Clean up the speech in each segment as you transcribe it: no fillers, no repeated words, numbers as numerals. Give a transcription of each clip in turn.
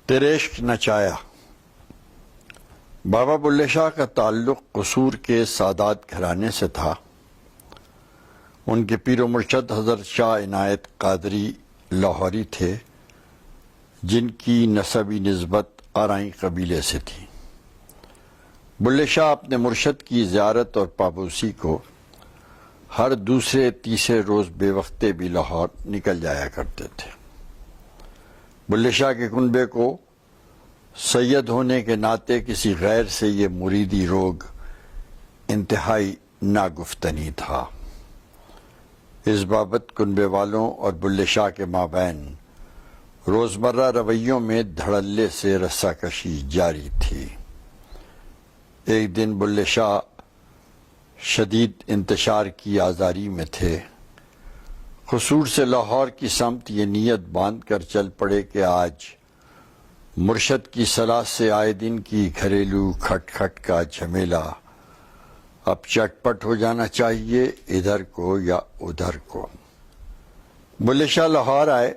تیرے عشق نچایا۔ بابا بلے شاہ کا تعلق قصور کے سادات گھرانے سے تھا۔ ان کے پیر و مرشد حضرت شاہ عنایت قادری لاہوری تھے، جن کی نسبی نسبت آرائیں قبیلے سے تھی۔ بلے شاہ اپنے مرشد کی زیارت اور پابوسی کو ہر دوسرے تیسرے روز بے وقتے بھی لاہور نکل جایا کرتے تھے۔ بلے شاہ کے کنبے کو سید ہونے کے ناطے کسی غیر سے یہ مریدی روگ انتہائی ناگفتنی تھا۔ اس بابت کنبے والوں اور بلے شاہ کے مابین روزمرہ رویوں میں دھڑلے سے رسہ کشی جاری تھی۔ ایک دن بلے شاہ شدید انتشار کی آزاری میں تھے۔ قصور سے لاہور کی سمت یہ نیت باندھ کر چل پڑے کہ آج مرشد کی صلاح سے آئے دن کی گھریلو کھٹ کھٹ کا جھمیلا اب چٹ پٹ ہو جانا چاہیے، ادھر کو یا ادھر کو۔ بلے شاہ لاہور آئے،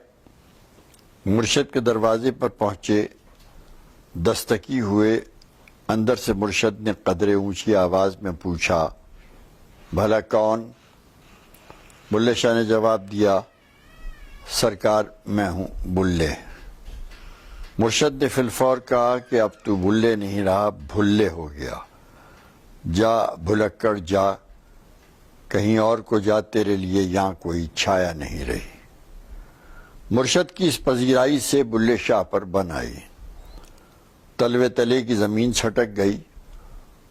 مرشد کے دروازے پر پہنچے، دستکی ہوئے۔ اندر سے مرشد نے قدرے اونچی آواز میں پوچھا، بھلا کون؟ بلے شاہ نے جواب دیا، سرکار میں ہوں بلے۔ مرشد نے فی الفور کہا کہ اب تو بلے نہیں رہا، بھلے ہو گیا۔ جا بھلکڑ جا، کہیں اور کو جا، تیرے لیے یہاں کوئی چھایا نہیں رہی۔ مرشد کی اس پذیرائی سے بلے شاہ پر بن آئی۔ تلوے تلے کی زمین چھٹک گئی،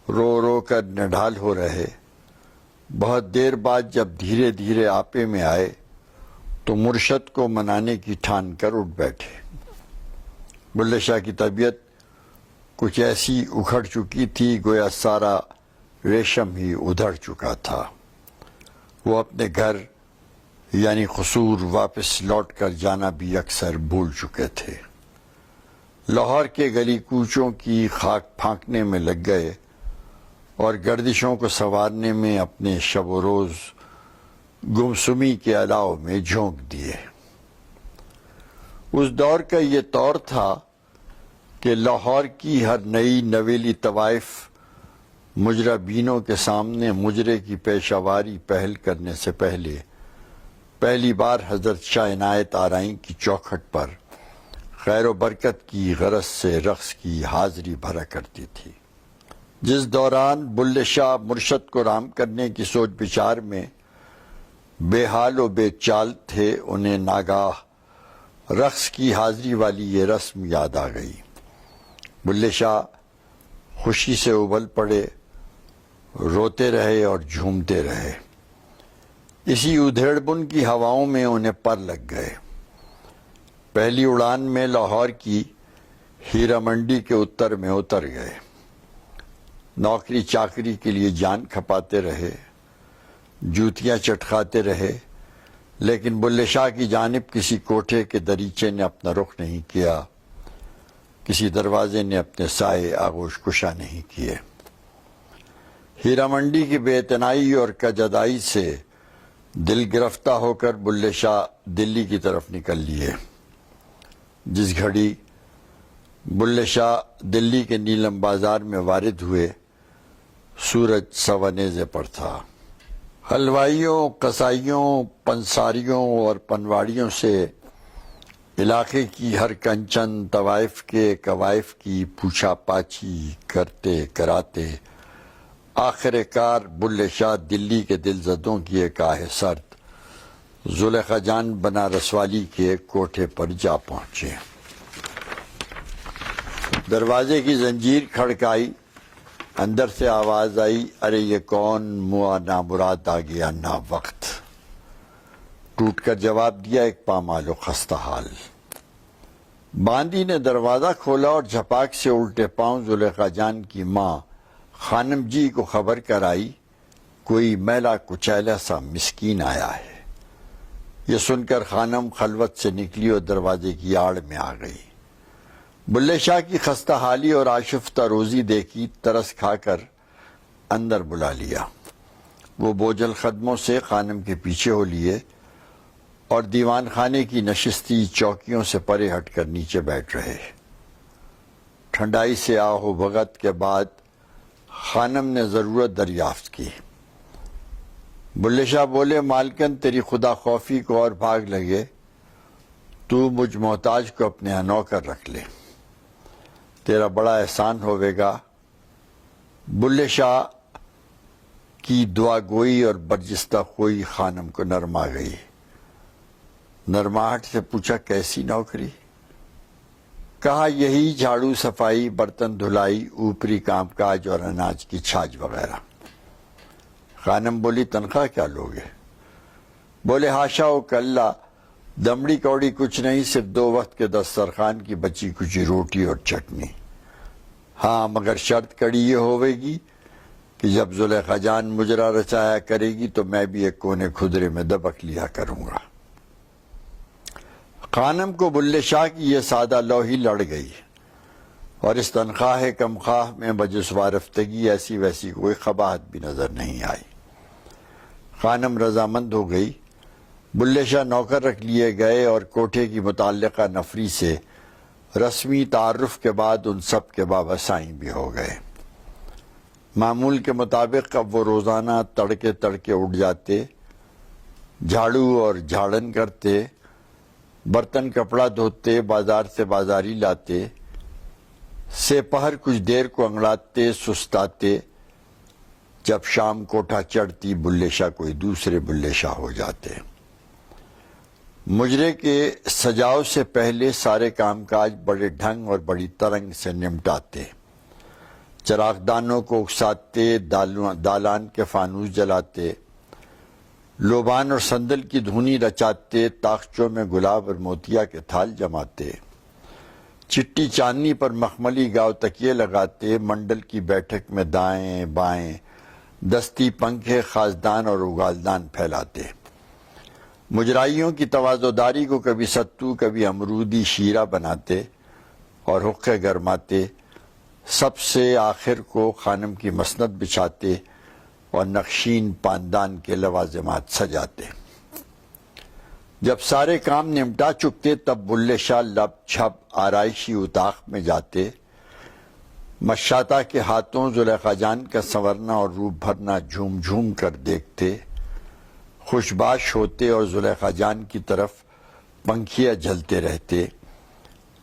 رو رو کر نڈھال ہو رہے۔ بہت دیر بعد جب دھیرے دھیرے آپے میں آئے تو مرشد کو منانے کی ٹھان کر اٹھ بیٹھے۔ بلے شاہ کی طبیعت کچھ ایسی اکھڑ چکی تھی گویا سارا ریشم ہی ادھڑ چکا تھا۔ وہ اپنے گھر یعنی قصور واپس لوٹ کر جانا بھی اکثر بھول چکے تھے۔ لاہور کے گلی کوچوں کی خاک پھانکنے میں لگ گئے اور گردشوں کو سنوارنے میں اپنے شب و روز گمسمی کے الاؤ میں جھونک دیے۔ اس دور کا یہ طور تھا کہ لاہور کی ہر نئی نویلی طوائف مجرہ بینوں کے سامنے مجرے کی پیشہ واری پہل کرنے سے پہلی بار حضرت شاہ عنایت آرائیں کی چوکھٹ پر خیر و برکت کی غرض سے رقص کی حاضری بھرا کرتی تھی۔ جس دوران بلے شاہ مرشد کو رام کرنے کی سوچ بچار میں بے حال و بے چال تھے، انہیں ناگاہ رقص کی حاضری والی یہ رسم یاد آ گئی۔ بلے شاہ خوشی سے ابل پڑے، روتے رہے اور جھومتے رہے۔ اسی ادھیڑ بن کی ہواؤں میں انہیں پر لگ گئے۔ پہلی اڑان میں لاہور کی ہیرا منڈی کے اتر میں اتر گئے۔ نوکری چاکری کے لیے جان کھپاتے رہے، جوتیاں چٹکھاتے رہے، لیکن بلے شاہ کی جانب کسی کوٹھے کے دریچے نے اپنا رخ نہیں کیا، کسی دروازے نے اپنے سائے آغوش کشا نہیں کیے۔ ہیرا منڈی کی بے اعتنائی اور کجادائی سے دل گرفتہ ہو کر بلے شاہ دلی کی طرف نکل لیے۔ جس گھڑی بلے شاہ دلی کے نیلم بازار میں وارد ہوئے، سورج سوا نیزے پر تھا۔ حلوائیوں، قصائیوں، پنساریوں اور پنواڑیوں سے علاقے کی ہر کنچن طوائف کے کوائف کی پوچھا پاچھی کرتے کراتے آخر کار بلے شاہ دلی کے دلزدوں کی ایک آہ سرد زلیخا جان بنارس والی کے کوٹھے پر جا پہنچے۔ دروازے کی زنجیر کھڑکائی، اندر سے آواز آئی، ارے یہ کون موا نامراد آ گیا نا وقت۔ ٹوٹ کر جواب دیا ایک پامال و خستہ حال۔ باندی نے دروازہ کھولا اور جھپاک سے الٹے پاؤں زلیخا جان کی ماں خانم جی کو خبر کرائی، کوئی میلا کچیلا سا مسکین آیا ہے۔ یہ سن کر خانم خلوت سے نکلی اور دروازے کی آڑ میں آ گئی۔ بلے شاہ کی خستہ حالی اور آشفتہ روزی دیکھی، ترس کھا کر اندر بلا لیا۔ وہ بوجھل قدموں سے خانم کے پیچھے ہو لیے اور دیوان خانے کی نشستی چوکیوں سے پرے ہٹ کر نیچے بیٹھ رہے۔ ٹھنڈائی سے آہ و بھگت کے بعد خانم نے ضرورت دریافت کی۔ بلے شاہ بولے مالکن تیری خدا خوفی کو اور بھاگ لگے، تو مجھ محتاج کو اپنے یہاں نوکر رکھ لے، تیرا بڑا احسان ہوئے گا۔ بلے شاہ کی دعا گوئی اور برجستہ خوئی خانم کو نرم آ گئی۔ نرماہٹ سے پوچھا کیسی نوکری؟ کہا یہی جھاڑو صفائی، برتن دھلائی، اوپری کام کاج اور اناج کی چھاج وغیرہ۔ خانم بولی تنخواہ کیا لوگے؟ بولے ہاشا و کلّا، دمڑی کوڑی کچھ نہیں، صرف 2 وقت کے دسترخوان کی بچی کچی روٹی اور چٹنی۔ ہاں مگر شرط کڑی یہ ہوئے گی کہ جب زلیخا جان مجرا رچایا کرے گی تو میں بھی ایک کونے کھدرے میں دبک لیا کروں گا۔ خانم کو بلے شاہ کی یہ سادہ لوحی لڑ گئی اور اس تنخواہ کم خواہ میں بجس وارفتگی ایسی ویسی کوئی قباحت بھی نظر نہیں آئی۔ خانم رضامند ہو گئی۔ بلے شاہ نوکر رکھ لیے گئے اور کوٹھے کی متعلقہ نفری سے رسمی تعارف کے بعد ان سب کے بابا سائیں بھی ہو گئے۔ معمول کے مطابق اب وہ روزانہ تڑکے تڑکے اٹھ جاتے، جھاڑو اور جھاڑن کرتے، برتن کپڑا دھوتے، بازار سے بازاری لاتے، سے پہر کچھ دیر کو انگڑاتے سستاتے، جب شام کوٹھا چڑھتی بلے شاہ کوئی دوسرے بلے شاہ ہو جاتے۔ مجرے کے سجاؤ سے پہلے سارے کام کاج بڑے ڈھنگ اور بڑی ترنگ سے نمٹاتے، چراغدانوں کو اکساتے، دالان کے فانوس جلاتے، لوبان اور صندل کی دھونی رچاتے، تاخچوں میں گلاب اور موتیا کے تھال جماتے، چٹی چاندنی پر مخملی گاؤ تکیے لگاتے، منڈل کی بیٹھک میں دائیں بائیں دستی پنکھے خازدان اور اگالدان پھیلاتے، مجرائیوں کی تواضعداری کو کبھی ستو کبھی امرودی شیرہ بناتے اور حقے گرماتے، سب سے آخر کو خانم کی مسند بچھاتے اور نقشین پاندان کے لوازمات سجاتے۔ جب سارے کام نمٹا چکتے تب بلے شاہ لب چھپ آرائشی اتاق میں جاتے، مشاطہ کے ہاتھوں زلیخا جان کا سنورنا اور روپ بھرنا جھوم جھوم کر دیکھتے، خوشباش ہوتے اور زلیخا جان کی طرف پنکھیاں جھلتے رہتے،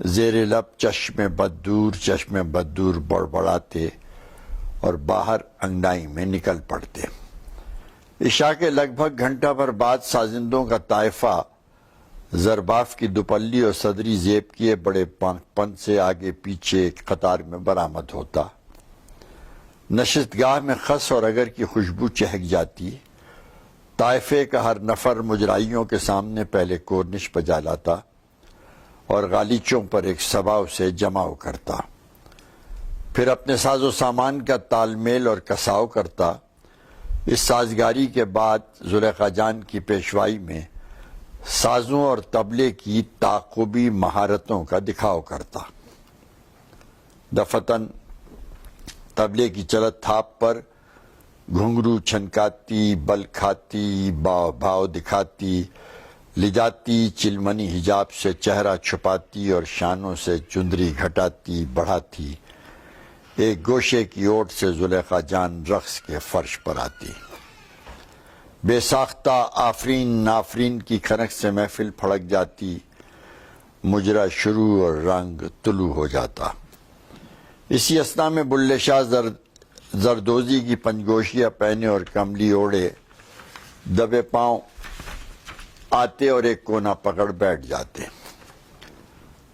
زیر لب چشم بددور بڑبڑاتے اور باہر انگڑائی میں نکل پڑتے۔ عشاء کے لگ بھگ گھنٹہ بھر بعد سازندوں کا طائفہ زرباف کی دوپلی اور صدری زیب کیے بڑے پن سے آگے پیچھے ایک قطار میں برآمد ہوتا۔ نشست گاہ میں خس اور اگر کی خوشبو چہک جاتی۔ طائفے کا ہر نفر مجرائیوں کے سامنے پہلے کورنش بجا لاتا اور غالیچوں پر ایک سبا اسے جماؤ کرتا، پھر اپنے ساز و سامان کا تال میل اور کساؤ کرتا۔ اس سازگاری کے بعد زلیخا جان کی پیشوائی میں سازوں اور طبلے کی تعاقبی مہارتوں کا دکھاؤ کرتا۔ دفتن طبلے کی چلت تھاپ پر گھنگرو چھنکاتی، بل کھاتی، بھاؤ دکھاتی، لجاتی چلمنی حجاب سے چہرہ چھپاتی اور شانوں سے چندری گھٹاتی بڑھاتی، ایک گوشے کی اوٹ سے زلیخا جان رقص کے فرش پر آتی۔ بے ساختہ آفرین نافرین کی کھنک سے محفل پھڑک جاتی، مجرا شروع اور رنگ طلوع ہو جاتا۔ اسی اثنا میں بلے شاہ زردوزی کی پنجگوشیاں پہنے اور کملی اوڑے دبے پاؤں آتے اور ایک کونا پکڑ بیٹھ جاتے۔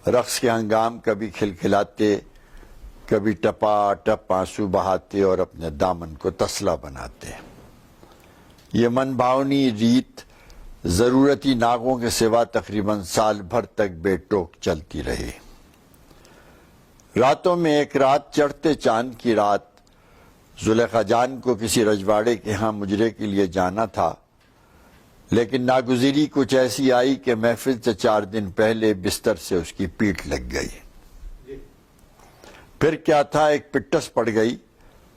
رقص کے ہنگام کبھی کھلکھلاتے، کبھی ٹپا ٹپ آنسو بہاتے اور اپنے دامن کو تسلا بناتے۔ یہ من بھاونی ریت ضرورتی ناغوں کے سوا تقریباً سال بھر تک بے ٹوک چلتی رہی۔ راتوں میں ایک رات چڑھتے چاند کی رات زلیخا جان کو کسی رجواڑے کے ہاں مجرے کے لیے جانا تھا، لیکن ناگزیری کچھ ایسی آئی کہ محفل سے 4 دن پہلے بستر سے اس کی پیٹھ لگ گئی۔ پھر کیا تھا، ایک پٹس پڑ گئی۔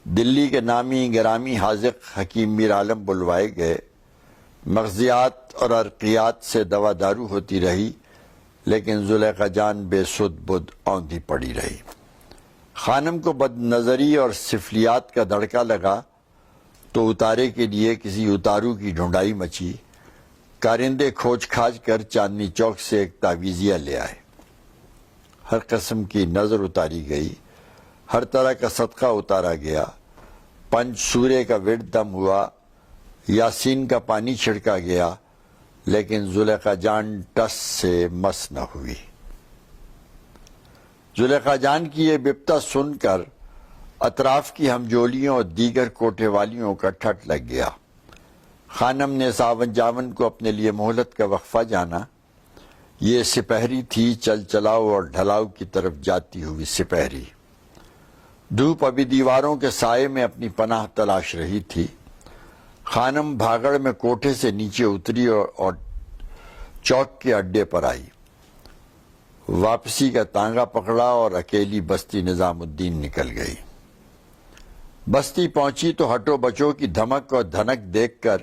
دلی کے نامی گرامی حاذق حکیم میر عالم بلوائے گئے۔ مغزیات اور عرقیات سے دوا دارو ہوتی رہی، لیکن زلیخا جان بے سد بدھ اوندھی پڑی رہی۔ خانم کو بد نظری اور سفلیات کا دڑکا لگا تو اتارے کے لیے کسی اتارو کی ڈھونڈائی مچی. کارندے کھوج کھاج کر چاندنی چوک سے ایک تعویذیہ لے آئے. ہر قسم کی نظر اتاری گئی، ہر طرح کا صدقہ اتارا گیا، 5 سورے کا ورد دم ہوا، یاسین کا پانی چھڑکا گیا، لیکن زلیخا جان ٹس سے مس نہ ہوئی. زلیخا جان کی یہ بپتا سن کر اطراف کی ہمجولیوں اور دیگر کوٹھے والیوں کا ٹھٹ لگ گیا. خانم نے 51 کو اپنے لیے مہلت کا وقفہ جانا. یہ سپہری تھی، چل چلاؤ اور ڈھلاؤ کی طرف جاتی ہوئی سپہری. دھوپ ابھی دیواروں کے سائے میں اپنی پناہ تلاش رہی تھی. خانم بھاگڑ میں کوٹھے سے نیچے اتری اور چوک کے اڈے پر آئی. واپسی کا تانگا پکڑا اور اکیلی بستی نظام الدین نکل گئی. بستی پہنچی تو ہٹو بچوں کی دھمک اور دھنک دیکھ کر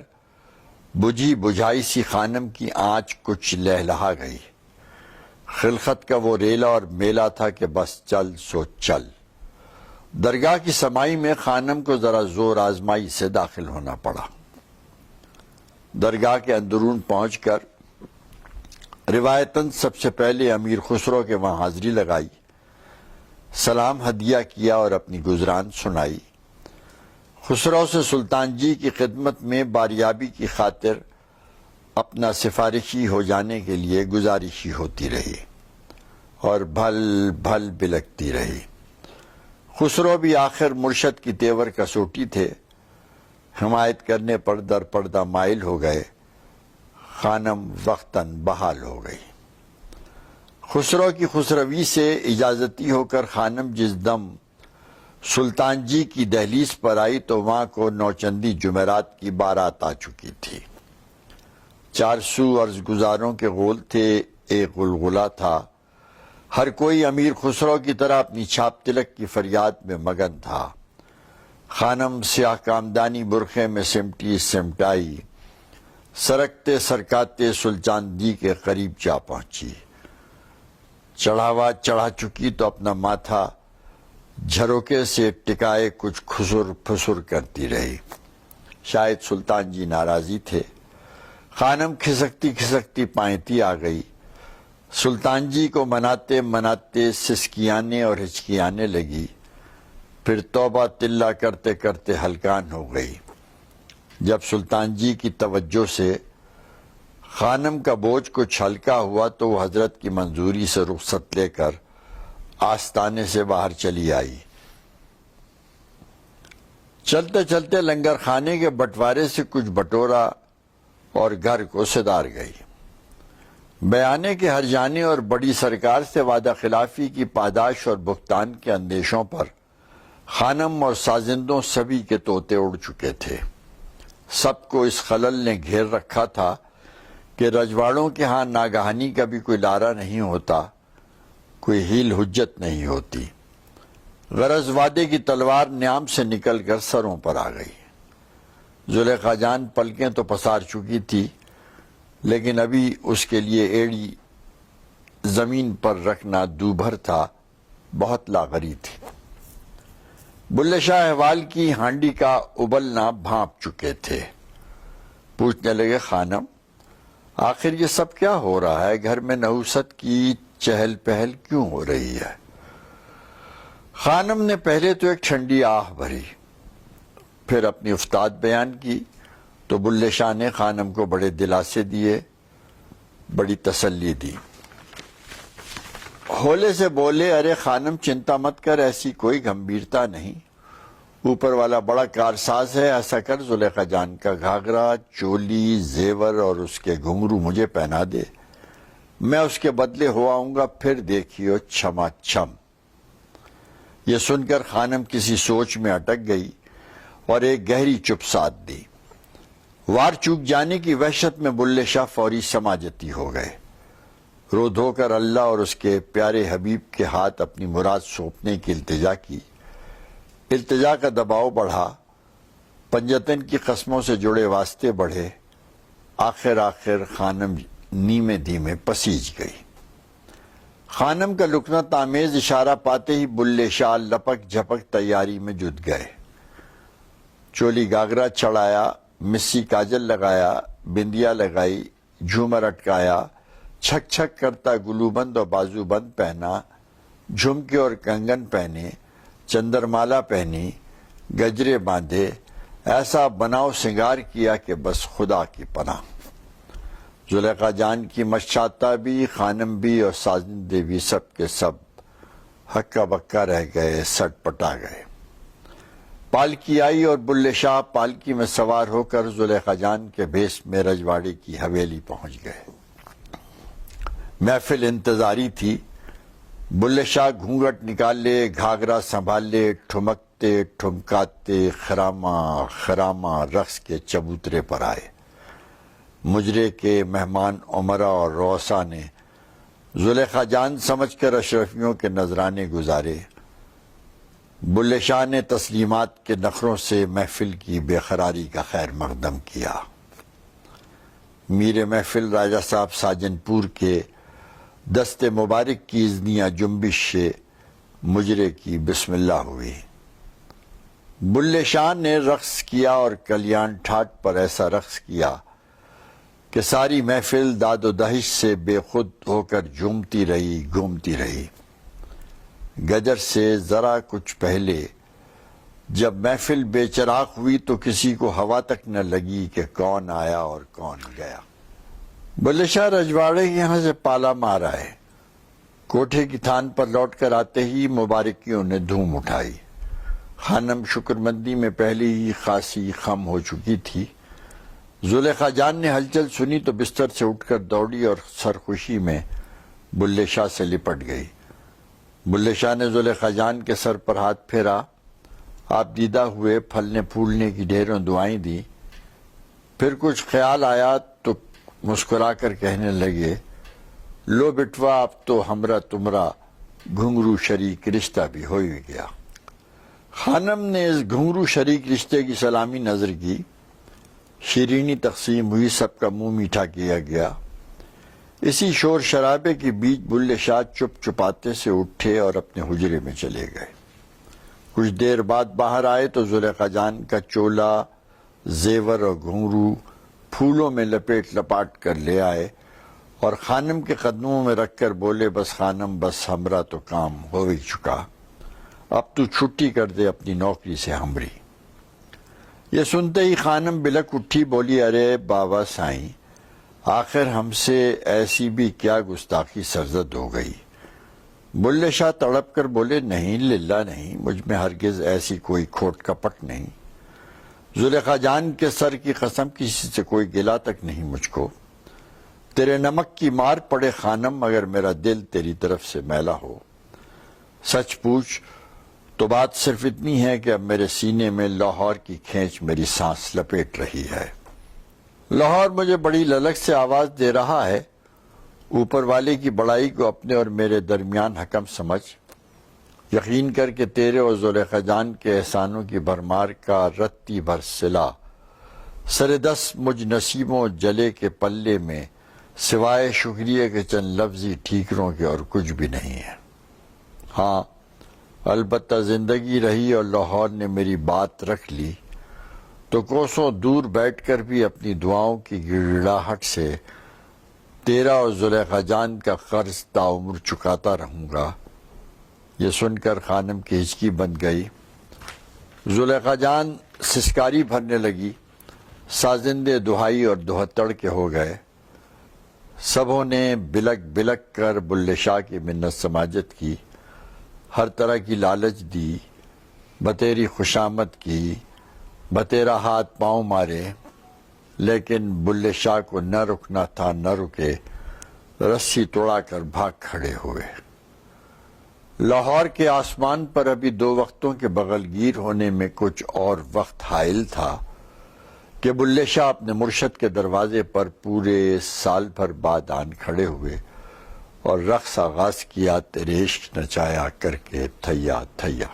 بجھی بجھائی سی خانم کی آنچ کچھ لہلہا گئی. خلقت کا وہ ریلا اور میلہ تھا کہ بس چل سو چل. درگاہ کی سمائی میں خانم کو ذرا زور آزمائی سے داخل ہونا پڑا. درگاہ کے اندرون پہنچ کر روایتاً سب سے پہلے امیر خسرو کے وہاں حاضری لگائی، سلام ہدیہ کیا اور اپنی گزران سنائی. خسرو سے سلطان جی کی خدمت میں باریابی کی خاطر اپنا سفارشی ہو جانے کے لیے گزارشی ہوتی رہی اور بھل بھل بلکتی رہی. خسرو بھی آخر مرشد کی تیور کسوٹی تھے، حمایت کرنے پر در پردہ مائل ہو گئے. خانم وقتاً بحال ہو گئی. خسرو کی خسروی سے اجازتی ہو کر خانم جس دم سلطان جی کی دہلیز پر آئی تو وہاں کو نوچندی جمعرات کی بارات آ چکی تھی. 400 عرض گزاروں کے غول تھے، ایک غلغلہ تھا. ہر کوئی امیر خسرو کی طرح اپنی چھاپ تلک کی فریاد میں مگن تھا. خانم سیاہ کامدانی برقعے میں سمٹی سمٹائی سرکتے سرکاتے سلطان جی کے قریب جا پہنچی. چڑھاوا چڑھا چکی تو اپنا ماتھا جھروکے سے ٹکائے کچھ خسر پھسر کرتی رہی. شاید سلطان جی ناراضی تھے. خانم کھسکتی کھسکتی پائنتی آ گئی. سلطان جی کو مناتے مناتے سسکیانے اور ہچکیانے لگی، پھر توبہ تلہ کرتے کرتے ہلکان ہو گئی. جب سلطان جی کی توجہ سے خانم کا بوجھ کچھ ہلکا ہوا تو وہ حضرت کی منظوری سے رخصت لے کر آستانے سے باہر چلی آئی. چلتے چلتے لنگر خانے کے بٹوارے سے کچھ بٹورا اور گھر کو سدار گئی. بیانے کے ہر جانے اور بڑی سرکار سے وعدہ خلافی کی پاداش اور بھگتان کے اندیشوں پر خانم اور سازندوں سبھی کے طوطے اڑ چکے تھے. سب کو اس خلل نے گھیر رکھا تھا کہ رجواڑوں کے ہاں ناگہانی کا بھی کوئی لارہ نہیں ہوتا، کوئی ہیل حجت نہیں ہوتی. غرض وعدے کی تلوار نیام سے نکل کر سروں پر آ گئی. زلیخا جان پلکیں تو پسار چکی تھی، لیکن ابھی اس کے لیے ایڑی زمین پر رکھنا دوبھر تھا، بہت لاغری تھی. بلے شاہ احوال کی ہانڈی کا ابلنا بھانپ چکے تھے. پوچھنے لگے، خانم آخر یہ سب کیا ہو رہا ہے؟ گھر میں نحوست کی چہل پہل کیوں ہو رہی ہے؟ خانم نے پہلے تو ایک ٹھنڈی آہ بھری، پھر اپنی افتاد بیان کی تو بلے شاہ نے خانم کو بڑے دلاسے دیے، بڑی تسلی دی. ہولے سے بولے، ارے خانم چنتا مت کر، ایسی کوئی گمبھیرتا نہیں. اوپر والا بڑا کارساز ہے. ایسا کر زلیخا جان کا گھاگرا، چولی، زیور اور اس کے گھنگرو مجھے پہنا دے، میں اس کے بدلے ہو آؤں گا، پھر دیکھیو چھما چھم. یہ سن کر خانم کسی سوچ میں اٹک گئی اور ایک گہری چپ ساتھ دی. وار چوک جانے کی وحشت میں بلے شاہ فوری سماجتی ہو گئے. رو دھو کر اللہ اور اس کے پیارے حبیب کے ہاتھ اپنی مراد سونپنے کی التجا کی. التجا کا دباؤ بڑھا، پنجتن کی قسموں سے جڑے واسطے بڑھے. آخر خانم نیمے دھیمے پسیج گئی. خانم کا لکنت آمیز اشارہ پاتے ہی بلے شاہ لپک جھپک تیاری میں جت گئے. چولی گاگرا چڑھایا، مسی کاجل لگایا، بندیا لگائی، جھومر اٹکایا، چھک چھک کرتا گلو بند اور بازو بند پہنا، جھمکے اور کنگن پہنے، چندرمالا پہنی، گجرے باندھے، ایسا بناؤ سنگار کیا کہ بس خدا کی پناہ. زلیخا جان کی مشاطہ بھی، خانم بھی اور سازندے بھی سب کے سب ہکا بکا رہ گئے، سٹ پٹا گئے. پالکی آئی اور بلے شاہ پالکی میں سوار ہو کر زلیخا جان کے بھیس میں رجواڑے کی حویلی پہنچ گئے. محفل انتظاری تھی. بلے شاہ گھونگھٹ نکال لے، گھاگرا سنبھال لے، ٹھمکتے ٹھمکاتے خراما خراما رقص کے چبوترے پر آئے. مجرے کے مہمان عمرہ اور روسا نے زلیخا جان سمجھ کر اشرفیوں کے نذرانے گزارے. بلے شاہ نے تسلیمات کے نخروں سے محفل کی بے قراری کا خیر مقدم کیا. میر محفل راجہ صاحب ساجن پور کے دست مبارک کی اذنیہ جنبش سے مجرے کی بسم اللہ ہوئی. بلے شاہ نے رقص کیا اور کلیان ٹھاٹ پر ایسا رقص کیا کہ ساری محفل داد و دہش سے بے خود ہو کر جھومتی رہی، گھومتی رہی. گجر سے ذرا کچھ پہلے جب محفل بے چراغ ہوئی تو کسی کو ہوا تک نہ لگی کہ کون آیا اور کون گیا. بلے شاہ رجواڑے یہاں سے پالا مار آئے. کوٹھے کی تھان پر لوٹ کر آتے ہی مبارکیوں نے دھوم اٹھائی. خانم شکرمندی میں پہلے ہی خاصی خم ہو چکی تھی. زلیخا جان نے ہلچل سنی تو بستر سے اٹھ کر دوڑی اور سرخوشی میں بلے شاہ سے لپٹ گئی. بلے شاہ نے زلیخا جان کے سر پر ہاتھ پھیرا. آپ دیدہ ہوئے، پھلنے پھولنے کی ڈھیروں دعائیں دی. پھر کچھ خیال آیا تو مسکرا کر کہنے لگے، لو بٹوا اب تو ہمرا تمرا گھنگرو شریک رشتہ بھی ہو ہی گیا. خانم نے اس گھنگرو شریک رشتے کی سلامی نظر کی. شیرینی تقسیم ہوئی، سب کا منہ میٹھا کیا گیا. اسی شور شرابے کے بیچ بلے شاہ چپ چپاتے سے اٹھے اور اپنے حجرے میں چلے گئے. کچھ دیر بعد باہر آئے تو زلیخا جان کا چولا، زیور اور گھنگرو پھولوں میں لپیٹ لپاٹ کر لے آئے اور خانم کے قدموں میں رکھ کر بولے، بس خانم بس ہمرا تو کام ہو ہی چکا، اب تو چھٹی کر دے اپنی نوکری سے ہمری. یہ سنتے ہی خانم بلک اٹھی، بولی، ارے بابا سائیں، آخر ہم سے ایسی بھی کیا گستاخی سرزد ہو گئی. بلے شاہ تڑپ کر بولے، نہیں للہ نہیں، مجھ میں ہرگز ایسی کوئی کھوٹ کپٹ نہیں. زلیخا جان کے سر کی قسم کسی سے کوئی گلا تک نہیں مجھ کو. تیرے نمک کی مار پڑے خانم اگر میرا دل تیری طرف سے میلا ہو. سچ پوچھ تو بات صرف اتنی ہے کہ اب میرے سینے میں لاہور کی کھینچ میری سانس لپیٹ رہی ہے. لاہور مجھے بڑی للک سے آواز دے رہا ہے. اوپر والے کی بڑائی کو اپنے اور میرے درمیان حکم سمجھ. یقین کر کے تیرے اور زلیخا جان کے احسانوں کی بھرمار کا رتی بھر صلہ سر دس مجھ نصیبوں جلے کے پلے میں سوائے شکریہ کے چند لفظی ٹھیکروں کے اور کچھ بھی نہیں ہے. ہاں البتہ زندگی رہی اور لاہور نے میری بات رکھ لی تو کوسوں دور بیٹھ کر بھی اپنی دعاؤں کی گڑگڑاہٹ سے تیرا اور زلیخا جان کا قرض تعمر چکاتا رہوں گا. یہ سن کر خانم کی ہچکی بند گئی. زلیخا جان سسکاری بھرنے لگی. سازندے دہائی اور دہتڑ کے ہو گئے. سبوں نے بلک بلک کر بلے شاہ کی منت سماجت کی، ہر طرح کی لالچ دی، بتیری خوشامد کی، بتیرا ہاتھ پاؤں مارے، لیکن بلے شاہ کو نہ رکنا تھا، نہ رکے. رسی توڑا کر بھاگ کھڑے ہوئے. لاہور کے آسمان پر ابھی دو وقتوں کے بغل گیر ہونے میں کچھ اور وقت حائل تھا کہ بلے شاہ اپنے مرشد کے دروازے پر پورے سال بھر بعد آن کھڑے ہوئے اور رقص آغاز کیا، تیرے عشق نچایا کر کے تھیا تھیا.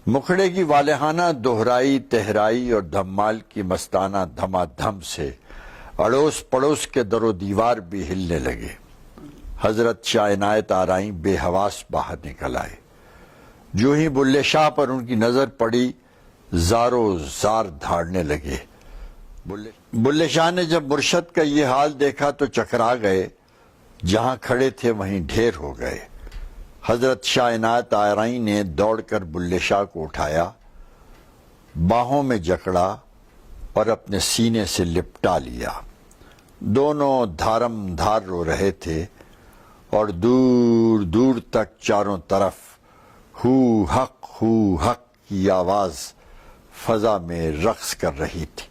مکھڑے کی والہانہ دہرائی تہرائی اور دھمال کی مستانہ دھما دھم سے اڑوس پڑوس کے در و دیوار بھی ہلنے لگے. حضرت شاہ عنایت آرائیں بے حواس باہر نکل آئے. جو ہی بلے شاہ پر ان کی نظر پڑی زارو زار دھاڑنے لگے. بلے شاہ نے جب مرشد کا یہ حال دیکھا تو چکرا گئے. جہاں کھڑے تھے وہیں ڈھیر ہو گئے. حضرت شاہ عنایت آرائیں نے دوڑ کر بلے شاہ کو اٹھایا، باہوں میں جکڑا اور اپنے سینے سے لپٹا لیا. دونوں دھارم دھار رو رہے تھے اور دور دور تک چاروں طرف ہو حق کی آواز فضا میں رقص کر رہی تھی.